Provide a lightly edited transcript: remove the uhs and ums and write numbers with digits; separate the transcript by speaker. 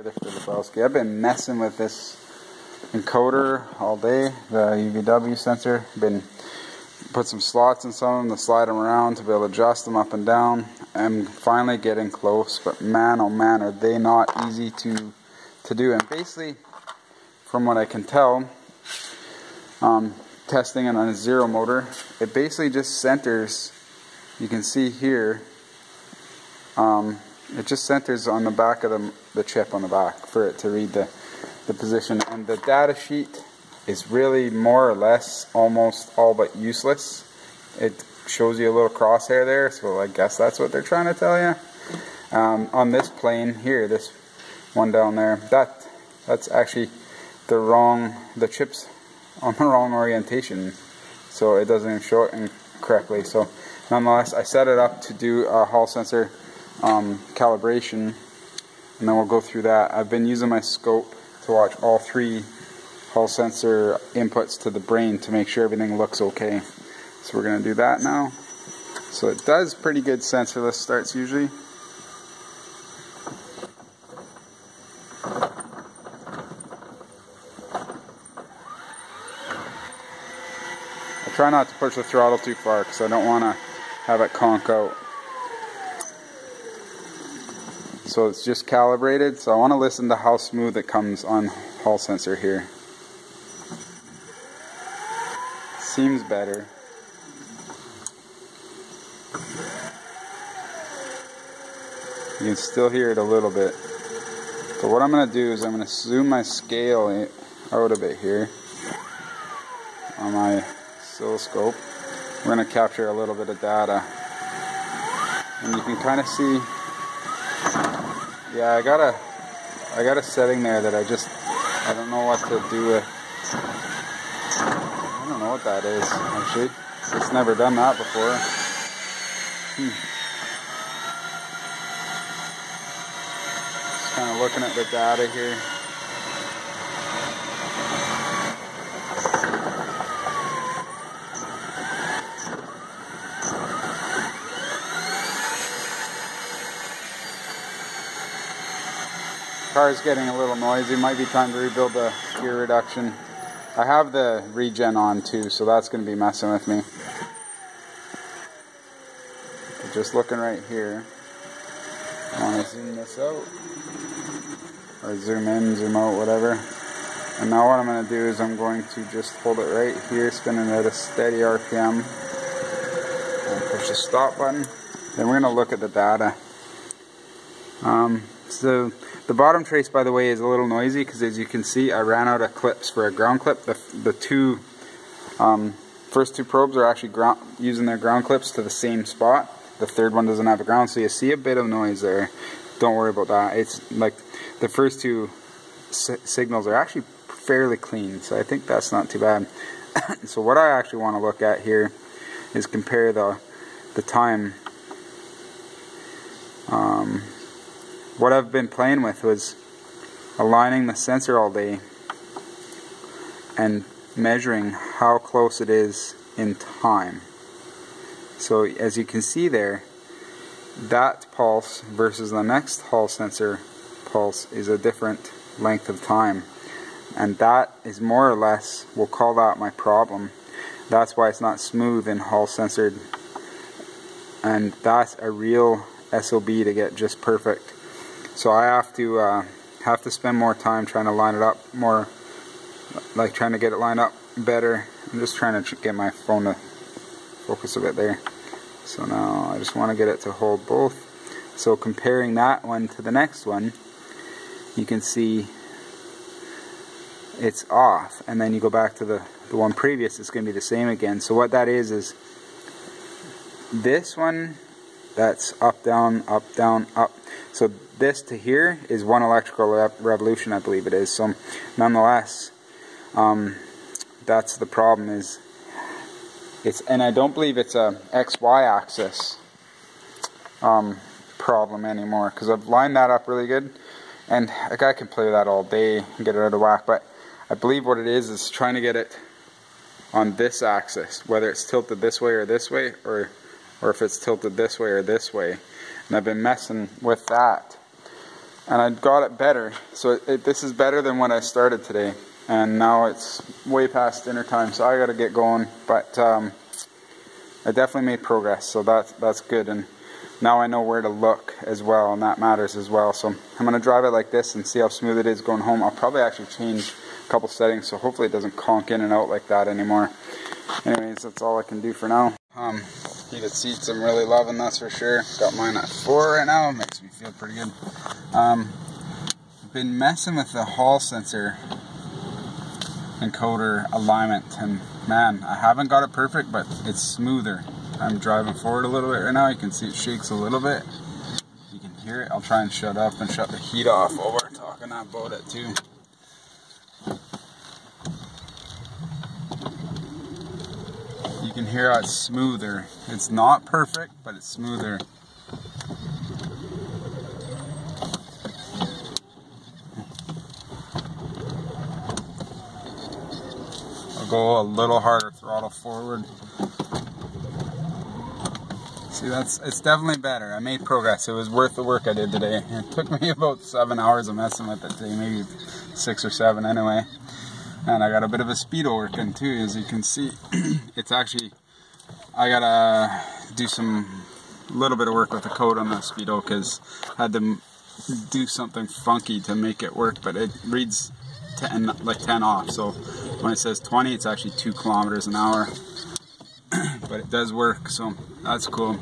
Speaker 1: I've been messing with this encoder all day, the UVW sensor. Been put some slots in some of them to slide them around to be able to adjust them up and down. I'm finally getting close, but man, oh man, are they not easy to do. And basically, from what I can tell, testing it on a zero motor, it basically just centers. You can see here, it just centers on the back of the chip on the back for it to read the position. And the data sheet is really more or less almost all but useless. It shows you a little crosshair there, so I guess that's what they're trying to tell you. On this plane here, this one down there, that's actually the chip's on the wrong orientation, so it doesn't even show it correctly. So nonetheless, I set it up to do a Hall sensor calibration, and then we'll go through that. I've been using my scope to watch all three Hall sensor inputs to the brain to make sure everything looks okay. So we're going to do that now. So it does pretty good sensorless starts usually. I try not to push the throttle too far because I don't want to have it conk out. So it's just calibrated, so I want to listen to how smooth it comes on Hall sensor here. Seems better. You can still hear it a little bit. But what I'm going to do is I'm going to zoom my scale out a bit here on my oscilloscope. We're going to capture a little bit of data. And you can kind of see, yeah, I got a setting there that I don't know what to do with. I don't know what that is, actually. It's never done that before. Just kind of looking at the data here. Car's getting a little noisy. Might be time to rebuild the gear reduction. I have the regen on too, so that's going to be messing with me. But just looking right here, I want to zoom this out, or zoom in, zoom out, whatever. And now what I'm going to do is I'm going to just hold it right here, spinning at a steady RPM, and push the stop button. Then we're going to look at the data. So the bottom trace, by the way, is a little noisy because, as you can see, I ran out of clips for a ground clip. The first two probes are actually using their ground clips to the same spot. The third one doesn't have a ground, so you see a bit of noise there. Don't worry about that. It's like the first two signals are actually fairly clean, so I think that's not too bad. So what I actually want to look at here is compare the time. What I've been playing with was aligning the sensor all day and measuring how close it is in time. So as you can see there, that pulse versus the next Hall sensor pulse is a different length of time. And that is more or less, we'll call that my problem. That's why it's not smooth in Hall censored. And that's a real SOB to get just perfect. So I have to spend more time trying to line it up more, like trying to get it lined up better. I'm just trying to get my phone to focus a bit there. So now I just want to get it to hold both. So comparing that one to the next one, you can see it's off. And then you go back to the one previous, it's going to be the same again. So what that is this one, that's up, down, up, down, up. So this to here is one electrical revolution, I believe it is. So nonetheless, that's the problem, is and I don't believe it's a XY axis problem anymore, because I've lined that up really good, and a guy can play with that all day and get it out of whack. But I believe what it is trying to get it on this axis, whether it's tilted this way, or if it's tilted this way or this way. And I've been messing with that. and I got it better. So this is better than when I started today, and now it's way past dinner time, so I gotta get going. But I definitely made progress, so that's good, and now I know where to look as well, and that matters as well. So I'm gonna drive it like this and see how smooth it is going home. I'll probably actually change a couple settings, so hopefully it doesn't conk in and out like that anymore. Anyways, that's all I can do for now. Heated seats I'm really loving, that's for sure. Got mine at 4 right now, makes me feel pretty good. Been messing with the hall sensor encoder alignment, and man, I haven't got it perfect, but it's smoother. I'm driving forward a little bit right now. You can see it shakes a little bit. You can hear it. I'll try and shut up and shut the heat off while we're talking about it too. You can hear how it's smoother. It's not perfect, but it's smoother. I'll go a little harder, throttle forward. See, it's definitely better. I made progress. It was worth the work I did today. It took me about 7 hours of messing with it today, maybe 6 or 7 anyway. And I got a bit of a speedo working too, as you can see. It's actually, I gotta do some little bit of work with the code on the speedo, because I had to do something funky to make it work, but it reads 10 off. So when it says 20, it's actually 2 kilometers an hour. But it does work, so that's cool.